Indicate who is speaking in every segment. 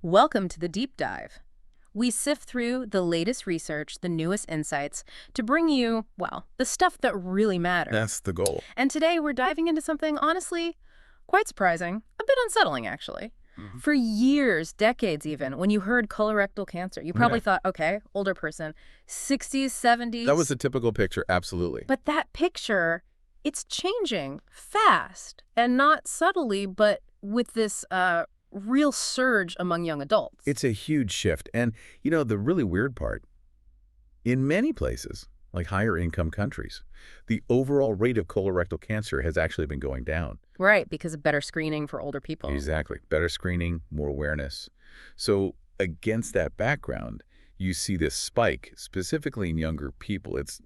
Speaker 1: Welcome to the Deep Dive. We sift through the latest research, the newest insights, to bring you, well, the stuff that really matters.
Speaker 2: That's the goal.
Speaker 1: And today we're diving into something, honestly, quite surprising, a bit unsettling, actually. For years, decades even, when you heard colorectal cancer, you probably thought, okay, older person, 60s, 70s.
Speaker 2: That was a typical picture, absolutely.
Speaker 1: But that picture, it's changing fast, and not subtly, but with this real surge among young adults.
Speaker 2: It's a huge shift. And, the really weird part, in many places, like higher income countries, the overall rate of colorectal cancer has actually been going down.
Speaker 1: Right, because of better screening for older people.
Speaker 2: Exactly. Better screening, more awareness. So against that background, you see this spike, specifically in younger people. It's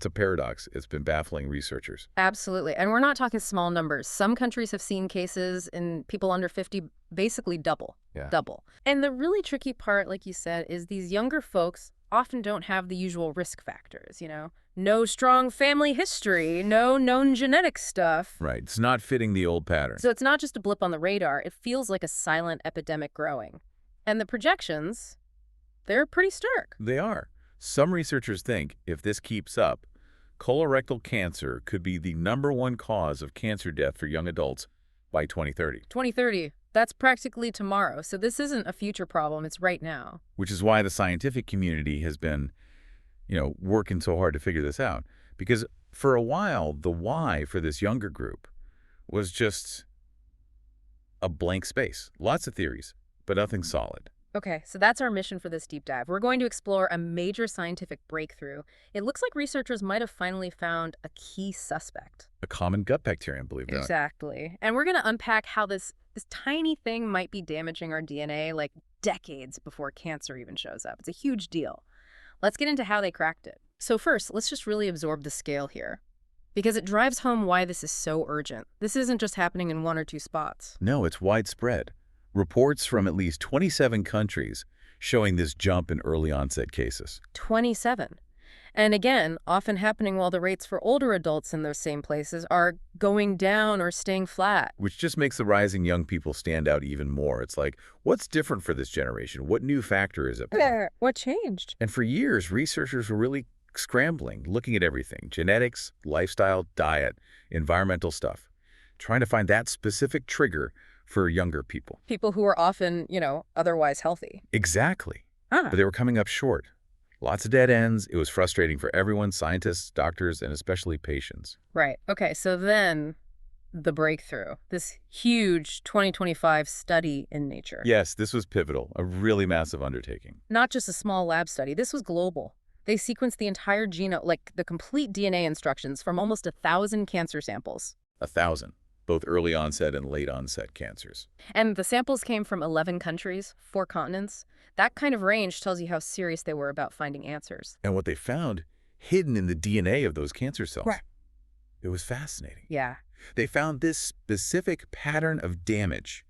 Speaker 2: a paradox. It's been baffling researchers.
Speaker 1: Absolutely. And we're not talking small numbers. Some countries have seen cases in people under 50 basically double. And the really tricky part, like you said, is these younger folks often don't have the usual risk factors, No strong family history, no known genetic stuff.
Speaker 2: Right. It's not fitting the old pattern.
Speaker 1: So it's not just a blip on the radar. It feels like a silent epidemic growing. And the projections, they're pretty stark.
Speaker 2: They are. Some researchers think if this keeps up, colorectal cancer could be the #1 cause of cancer death for young adults by 2030.
Speaker 1: 2030, that's practically tomorrow. So this isn't a future problem, it's right now.
Speaker 2: Which is why the scientific community has been, working so hard to figure this out. Because for a while, the why for this younger group was just a blank space. Lots of theories, but nothing solid.
Speaker 1: Okay, so that's our mission for this deep dive. We're going to explore a major scientific breakthrough. It looks like researchers might have finally found a key suspect.
Speaker 2: A common gut bacterium, believe it or not.
Speaker 1: Exactly. And we're going to unpack how this tiny thing might be damaging our DNA like decades before cancer even shows up. It's a huge deal. Let's get into how they cracked it. So first, let's just really absorb the scale here, because it drives home why this is so urgent. This isn't just happening in 1 or 2 spots.
Speaker 2: No, it's widespread. Reports from at least 27 countries showing this jump in early onset cases.
Speaker 1: 27. And again, often happening while the rates for older adults in those same places are going down or staying flat.
Speaker 2: Which just makes the rising young people stand out even more. It's like, what's different for this generation? What new factor is it?
Speaker 1: What changed?
Speaker 2: And for years, researchers were really scrambling, looking at everything: genetics, lifestyle, diet, environmental stuff, trying to find that specific trigger for younger people.
Speaker 1: People who are often, otherwise healthy.
Speaker 2: Exactly. But they were coming up short. Lots of dead ends. It was frustrating for everyone, scientists, doctors, and especially patients.
Speaker 1: Right. Okay, so then the breakthrough, this huge 2025 study in Nature.
Speaker 2: Yes, this was pivotal, a really massive undertaking.
Speaker 1: Not just a small lab study. This was global. They sequenced the entire genome, like the complete DNA instructions from almost 1,000 cancer samples.
Speaker 2: 1,000. Both early onset and late onset cancers.
Speaker 1: And the samples came from 11 countries, 4 continents. That kind of range tells you how serious they were about finding answers.
Speaker 2: And what they found hidden in the DNA of those cancer cells.
Speaker 1: Right.
Speaker 2: It was fascinating.
Speaker 1: Yeah.
Speaker 2: They found this specific pattern of damage,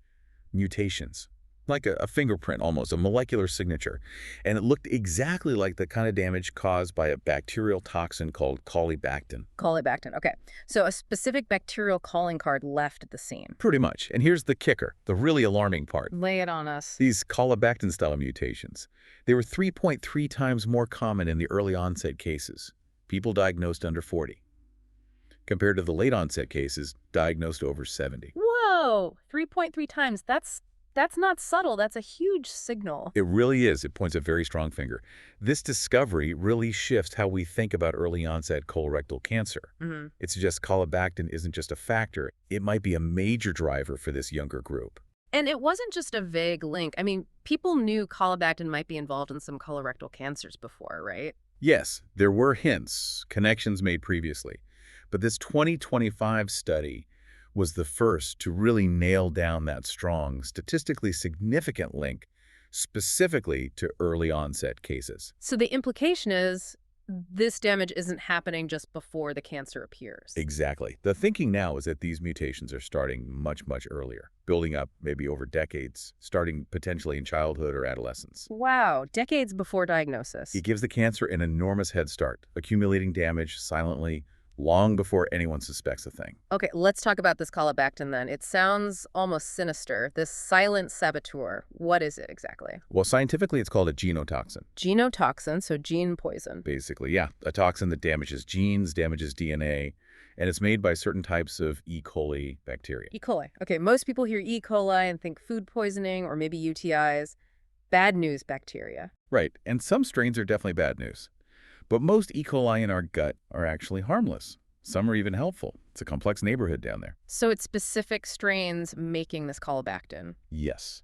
Speaker 2: mutations, like a fingerprint almost, a molecular signature. And it looked exactly like the kind of damage caused by a bacterial toxin called Colibactin.
Speaker 1: Colibactin, okay. So a specific bacterial calling card left at the scene.
Speaker 2: Pretty much. And here's the kicker, the really alarming part.
Speaker 1: Lay it on us.
Speaker 2: These Colibactin-style mutations, they were 3.3 times more common in the early onset cases, people diagnosed under 40, compared to the late onset cases diagnosed over 70.
Speaker 1: Whoa! 3.3 times. That's not subtle. That's a huge signal.
Speaker 2: It really is. It points a very strong finger. This discovery really shifts how we think about early onset colorectal cancer. It's just Colibactin isn't just a factor. It might be a major driver for this younger group.
Speaker 1: And it wasn't just a vague link. I mean, people knew Colibactin might be involved in some colorectal cancers before, right?
Speaker 2: Yes, there were hints, connections made previously. But this 2025 study was the first to really nail down that strong, statistically significant link, specifically to early onset cases.
Speaker 1: So the implication is this damage isn't happening just before the cancer appears.
Speaker 2: Exactly. The thinking now is that these mutations are starting much, much earlier, building up maybe over decades, starting potentially in childhood or adolescence.
Speaker 1: Wow, decades before diagnosis.
Speaker 2: It gives the cancer an enormous head start, accumulating damage silently, long before anyone suspects a thing.
Speaker 1: Okay, let's talk about this Colibactin then. It sounds almost sinister. This silent saboteur. What is it exactly?
Speaker 2: Well, scientifically, it's called a genotoxin.
Speaker 1: Genotoxin, so gene poison.
Speaker 2: Basically, yeah, a toxin that damages genes, damages DNA, and it's made by certain types of E. coli bacteria.
Speaker 1: E. coli. Okay, most people hear E. coli and think food poisoning or maybe UTIs. Bad news bacteria.
Speaker 2: Right, and some strains are definitely bad news. But most E. coli in our gut are actually harmless. Some are even helpful. It's a complex neighborhood down there.
Speaker 1: So it's specific strains making this Colibactin.
Speaker 2: Yes.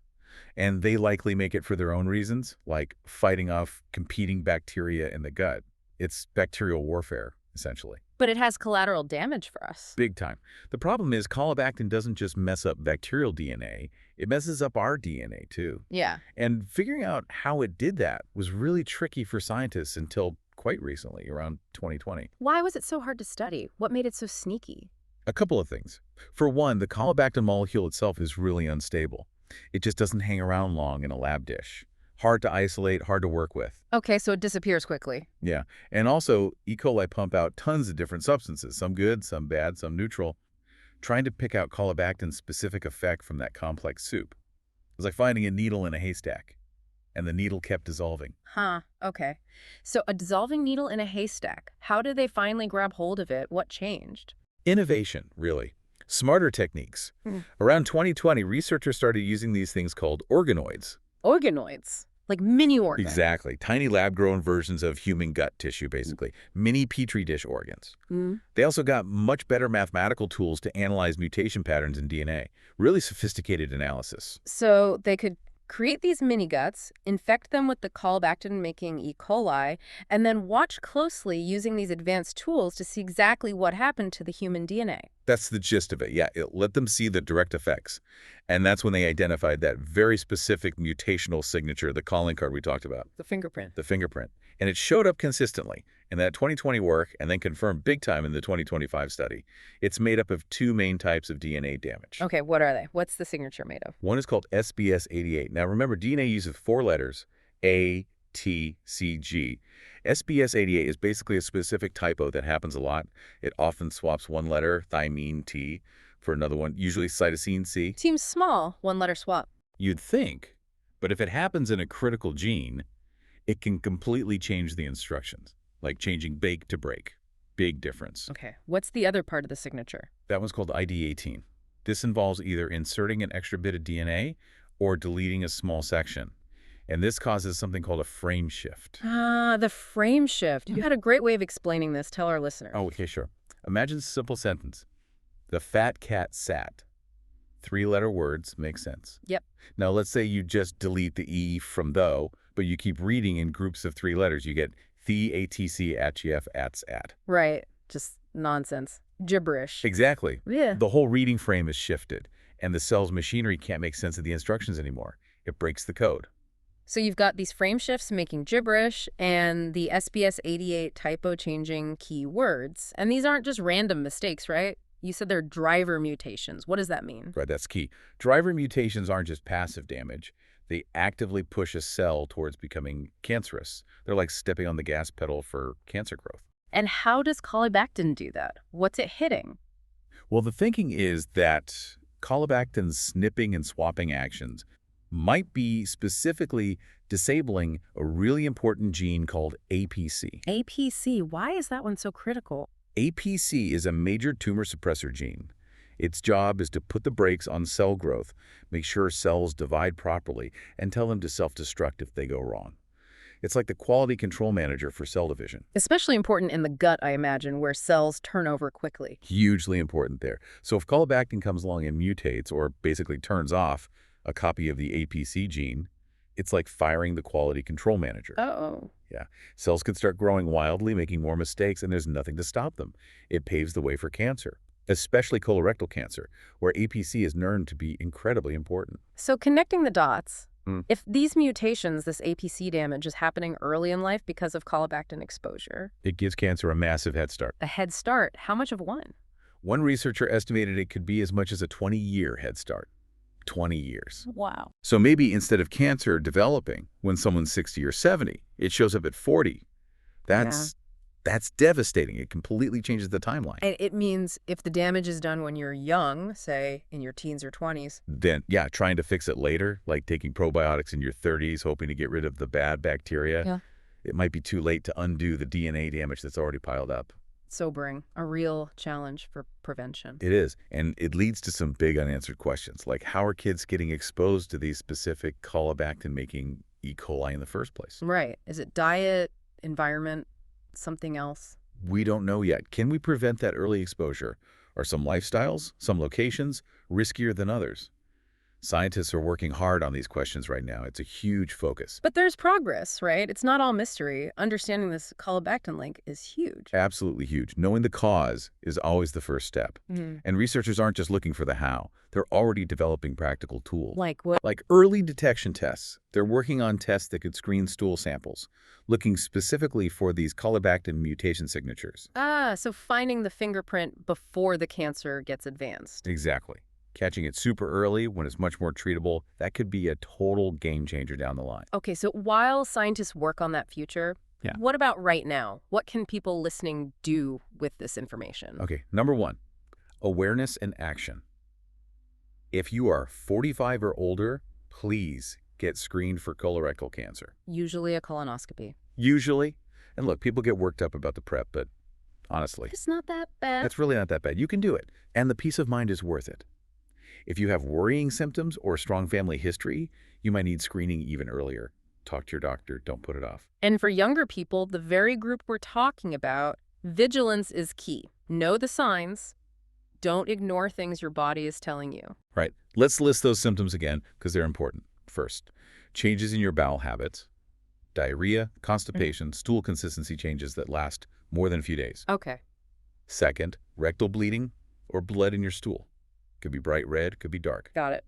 Speaker 2: And they likely make it for their own reasons, like fighting off competing bacteria in the gut. It's bacterial warfare, essentially.
Speaker 1: But it has collateral damage for us.
Speaker 2: Big time. The problem is Colibactin doesn't just mess up bacterial DNA, it messes up our DNA too.
Speaker 1: Yeah.
Speaker 2: And figuring out how it did that was really tricky for scientists until quite recently, around 2020.
Speaker 1: Why was it so hard to study? What made it so sneaky?
Speaker 2: A couple of things. For one, the Colibactin molecule itself is really unstable. It just doesn't hang around long in a lab dish. Hard to isolate, hard to work with.
Speaker 1: Okay, so it disappears quickly.
Speaker 2: Yeah, and also E. coli pump out tons of different substances, some good, some bad, some neutral. Trying to pick out Colibactin's specific effect from that complex soup. It was like finding a needle in a haystack, and the needle kept dissolving.
Speaker 1: Huh, okay. So a dissolving needle in a haystack. How did they finally grab hold of it? What changed?
Speaker 2: Innovation, really. Smarter techniques. Around 2020, researchers started using these things called organoids.
Speaker 1: Organoids. Like mini organs.
Speaker 2: Exactly. Tiny lab-grown versions of human gut tissue, basically. Mini Petri dish organs. They also got much better mathematical tools to analyze mutation patterns in DNA. Really sophisticated analysis.
Speaker 1: So they could create these mini guts, infect them with the Colibactin-making E. coli, and then watch closely using these advanced tools to see exactly what happened to the human DNA.
Speaker 2: That's the gist of it. Yeah, it let them see the direct effects. And that's when they identified that very specific mutational signature, the calling card we talked about.
Speaker 1: The fingerprint.
Speaker 2: The fingerprint. And it showed up consistently in that 2020 work and then confirmed big time in the 2025 study. It's made up of two main types of DNA damage.
Speaker 1: Okay, what are they? What's the signature made of?
Speaker 2: One is called SBS88. Now remember, DNA uses 4 letters, A, T, C, G. SBS88 is basically a specific typo that happens a lot. It often swaps one letter, thymine T, for another one, usually cytosine C.
Speaker 1: Seems small, one-letter swap.
Speaker 2: You'd think, but if it happens in a critical gene, it can completely change the instructions, like changing bake to break. Big difference.
Speaker 1: Okay, what's the other part of the signature?
Speaker 2: That one's called ID18. This involves either inserting an extra bit of DNA or deleting a small section. And this causes something called a frame shift.
Speaker 1: Ah, the frame shift. You had a great way of explaining this. Tell our listeners.
Speaker 2: Oh, okay, sure. Imagine a simple sentence. The fat cat sat. 3-letter words make sense.
Speaker 1: Yep.
Speaker 2: Now, let's say you just delete the E from though, but you keep reading in groups of 3 letters. You get the, atc, atgf, ats, at.
Speaker 1: Right. Just nonsense. Gibberish.
Speaker 2: Exactly.
Speaker 1: Yeah.
Speaker 2: The whole reading frame is shifted, and the cell's machinery can't make sense of the instructions anymore. It breaks the code.
Speaker 1: So you've got these frame shifts making gibberish and the SBS88 typo changing keywords. And these aren't just random mistakes, right? You said they're driver mutations. What does that mean?
Speaker 2: Right, that's key. Driver mutations aren't just passive damage. They actively push a cell towards becoming cancerous. They're like stepping on the gas pedal for cancer growth.
Speaker 1: And how does Colibactin do that? What's it hitting?
Speaker 2: Well, the thinking is that Colibactin's snipping and swapping actions might be specifically disabling a really important gene called APC.
Speaker 1: APC, why is that one so critical?
Speaker 2: APC is a major tumor suppressor gene. Its job is to put the brakes on cell growth, make sure cells divide properly, and tell them to self-destruct if they go wrong. It's like the quality control manager for cell division.
Speaker 1: Especially important in the gut, I imagine, where cells turn over quickly.
Speaker 2: Hugely important there. So if Colibactin comes along and mutates, or basically turns off, a copy of the APC gene, it's like firing the quality control manager.
Speaker 1: Oh.
Speaker 2: Yeah. Cells could start growing wildly, making more mistakes, and there's nothing to stop them. It paves the way for cancer, especially colorectal cancer, where APC is known to be incredibly important.
Speaker 1: So connecting the dots, if these mutations, this APC damage, is happening early in life because of Colibactin exposure.
Speaker 2: It gives cancer a massive head start.
Speaker 1: A head start? How much of one?
Speaker 2: One researcher estimated it could be as much as a 20-year head start. 20 years.
Speaker 1: Wow.
Speaker 2: So maybe instead of cancer developing when someone's 60 or 70, it shows up at 40. That's That's devastating. It completely changes the timeline.
Speaker 1: And it means if the damage is done when you're young, say in your teens or 20s.
Speaker 2: Then, yeah, trying to fix it later, like taking probiotics in your 30s, hoping to get rid of the bad bacteria,
Speaker 1: Yeah.
Speaker 2: it might be too late to undo the DNA damage that's already piled up.
Speaker 1: Sobering, a real challenge for prevention.
Speaker 2: It is, and it leads to some big unanswered questions, like how are kids getting exposed to these specific Colibactin-making E. coli in the first place?
Speaker 1: Right. Is it diet, environment, something else?
Speaker 2: We don't know yet. Can we prevent that early exposure? Are some lifestyles, some locations, riskier than others? Scientists are working hard on these questions right now. It's a huge focus.
Speaker 1: But there's progress, right? It's not all mystery. Understanding this Colibactin link is huge.
Speaker 2: Absolutely huge. Knowing the cause is always the first step. And researchers aren't just looking for the how. They're already developing practical tools.
Speaker 1: Like what?
Speaker 2: Like early detection tests. They're working on tests that could screen stool samples, looking specifically for these Colibactin mutation signatures.
Speaker 1: So finding the fingerprint before the cancer gets advanced.
Speaker 2: Exactly. Catching it super early when it's much more treatable, that could be a total game changer down the line.
Speaker 1: Okay, so while scientists work on that future, what about right now? What can people listening do with this information?
Speaker 2: Okay, number one, awareness and action. If you are 45 or older, please get screened for colorectal cancer.
Speaker 1: Usually a colonoscopy.
Speaker 2: Usually. And look, people get worked up about the prep, but honestly,
Speaker 1: It's not that bad.
Speaker 2: that's really not that bad. You can do it, and the peace of mind is worth it. If you have worrying symptoms or a strong family history, you might need screening even earlier. Talk to your doctor. Don't put it off.
Speaker 1: And for younger people, the very group we're talking about, vigilance is key. Know the signs. Don't ignore things your body is telling you.
Speaker 2: Right. Let's list those symptoms again because they're important. First, changes in your bowel habits, diarrhea, constipation, stool consistency changes that last more than a few days.
Speaker 1: Okay.
Speaker 2: Second, rectal bleeding or blood in your stool. Could be bright red, could be dark.
Speaker 1: Got it.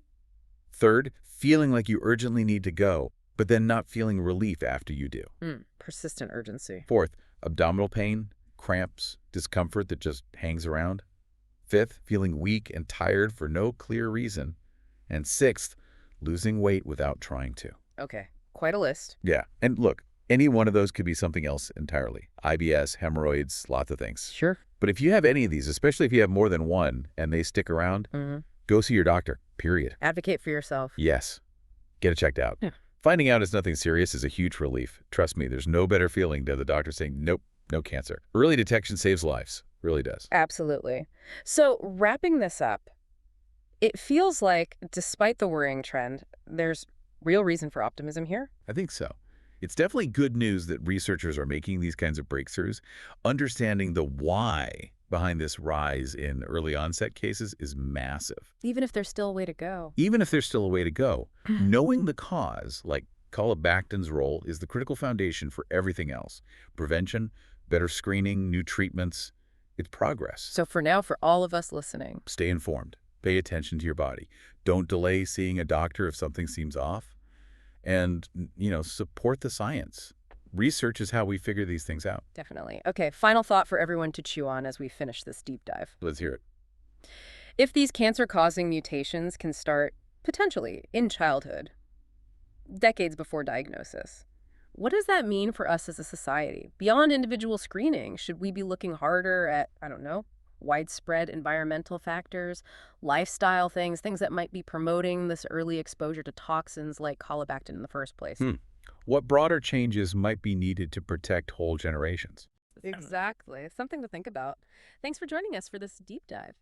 Speaker 2: Third, feeling like you urgently need to go, but then not feeling relief after you do.
Speaker 1: Persistent urgency.
Speaker 2: Fourth, abdominal pain, cramps, discomfort that just hangs around. Fifth, feeling weak and tired for no clear reason. And sixth, losing weight without trying to.
Speaker 1: Okay. Quite a list.
Speaker 2: Yeah, and look, any one of those could be something else entirely. IBS, hemorrhoids, lots of things.
Speaker 1: Sure.
Speaker 2: But if you have any of these, especially if you have more than one and they stick around, go see your doctor, period.
Speaker 1: Advocate for yourself.
Speaker 2: Yes. Get it checked out.
Speaker 1: Yeah.
Speaker 2: Finding out it's nothing serious is a huge relief. Trust me, there's no better feeling than the doctor saying, nope, no cancer. Early detection saves lives. Really does.
Speaker 1: Absolutely. So wrapping this up, it feels like despite the worrying trend, there's real reason for optimism here.
Speaker 2: I think so. It's definitely good news that researchers are making these kinds of breakthroughs. Understanding the why behind this rise in early onset cases is massive.
Speaker 1: Even if there's still a way to go.
Speaker 2: Even if there's still a way to go, knowing the cause, like Colibactin's role, is the critical foundation for everything else. Prevention, better screening, new treatments. It's progress.
Speaker 1: So for now, for all of us listening,
Speaker 2: Stay informed. Pay attention to your body. Don't delay seeing a doctor if something seems off. And, support the science. Research is how we figure these things out.
Speaker 1: definitely. Okay, final thought for everyone to chew on as we finish this deep dive.
Speaker 2: Let's hear it.
Speaker 1: If these cancer-causing mutations can start, potentially, in childhood, decades before diagnosis, what does that mean for us as a society? Beyond individual screening, should we be looking harder at, widespread environmental factors, lifestyle things that might be promoting this early exposure to toxins like Colibactin in the first place?
Speaker 2: What broader changes might be needed to protect whole generations?
Speaker 1: Exactly. Something to think about. Thanks for joining us for this deep dive.